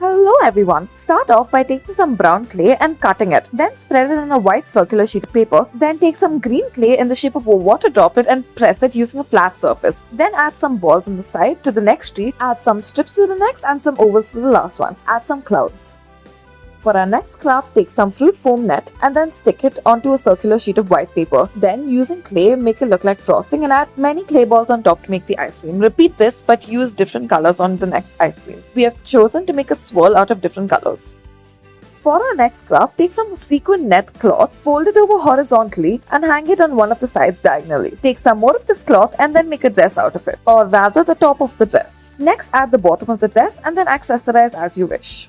Hello everyone! Start off by taking some brown clay and cutting it. Then spread it on a white circular sheet of paper. Then take some green clay in the shape of a water droplet and press it using a flat surface. Then add some balls on the side to the next tree, add some strips to the next and some ovals to the last one. Add some clouds. For our next craft, take some fruit foam net and then stick it onto a circular sheet of white paper. Then using clay, make it look like frosting and add many clay balls on top to make the ice cream. Repeat this but use different colors on the next ice cream. We have chosen to make a swirl out of different colors. For our next craft, take some sequin net cloth, fold it over horizontally and hang it on one of the sides diagonally. Take some more of this cloth and then make a dress out of it, or rather the top of the dress. Next, add the bottom of the dress and then accessorize as you wish.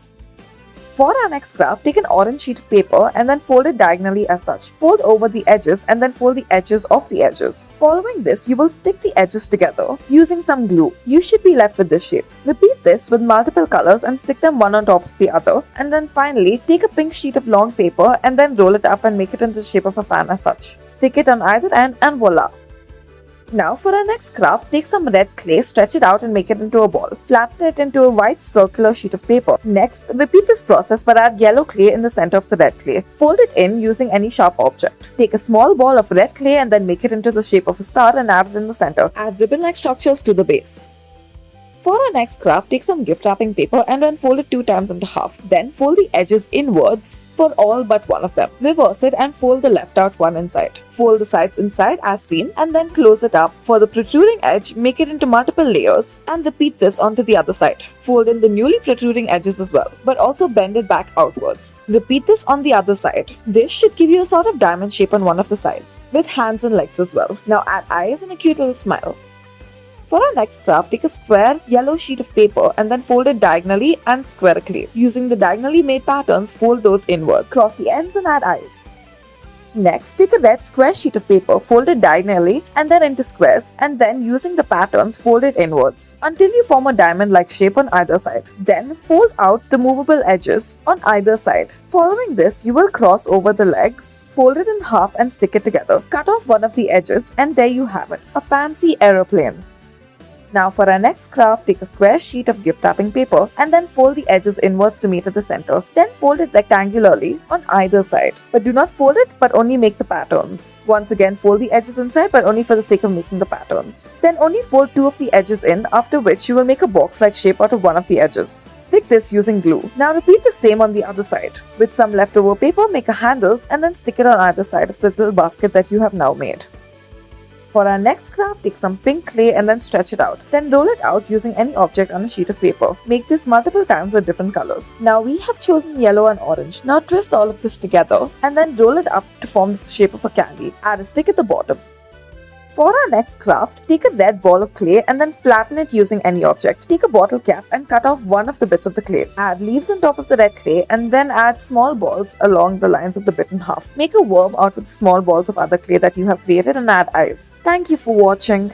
For our next craft, take an orange sheet of paper and then fold it diagonally as such. Fold over the edges and then fold the edges of the edges. Following this, you will stick the edges together using some glue. You should be left with this shape. Repeat this with multiple colors and stick them one on top of the other. And then finally, take a pink sheet of long paper and then roll it up and make it into the shape of a fan as such. Stick it on either end and voila! Now for our next craft, take some red clay, stretch it out and make it into a ball. Flatten it into a white circular sheet of paper. Next, repeat this process but add yellow clay in the center of the red clay. Fold it in using any sharp object. Take a small ball of red clay and then make it into the shape of a star and add it in the center. Add ribbon-like structures to the base. For our next craft, take some gift wrapping paper and then fold it 2 times into half. Then fold the edges inwards for all but one of them. Reverse it and fold the left out one inside. Fold the sides inside as seen and then close it up. For the protruding edge, make it into multiple layers and repeat this onto the other side. Fold in the newly protruding edges as well, but also bend it back outwards. Repeat this on the other side. This should give you a sort of diamond shape on one of the sides, with hands and legs as well. Now add eyes and a cute little smile. For our next craft, take a square yellow sheet of paper and then fold it diagonally and squarely. Using the diagonally made patterns, fold those inward. Cross the ends and add eyes. Next, take a red square sheet of paper, fold it diagonally and then into squares, and then using the patterns, fold it inwards until you form a diamond-like shape on either side. Then fold out the movable edges on either side. Following this, you will cross over the legs, fold it in half and stick it together. Cut off one of the edges and there you have it, a fancy aeroplane. Now for our next craft, take a square sheet of gift wrapping paper and then fold the edges inwards to meet at the center. Then fold it rectangularly on either side. But do not fold it but only make the patterns. Once again, fold the edges inside but only for the sake of making the patterns. Then only fold 2 of the edges in, after which you will make a box-like shape out of one of the edges. Stick this using glue. Now repeat the same on the other side. With some leftover paper, make a handle and then stick it on either side of the little basket that you have now made. For our next craft, take some pink clay and then stretch it out. Then roll it out using any object on a sheet of paper. Make this multiple times with different colors. Now we have chosen yellow and orange. Now twist all of this together and then roll it up to form the shape of a candy. Add a stick at the bottom. For our next craft, take a red ball of clay and then flatten it using any object. Take a bottle cap and cut off one of the bits of the clay. Add leaves on top of the red clay and then add small balls along the lines of the bit in half. Make a worm out with small balls of other clay that you have created and add eyes. Thank you for watching.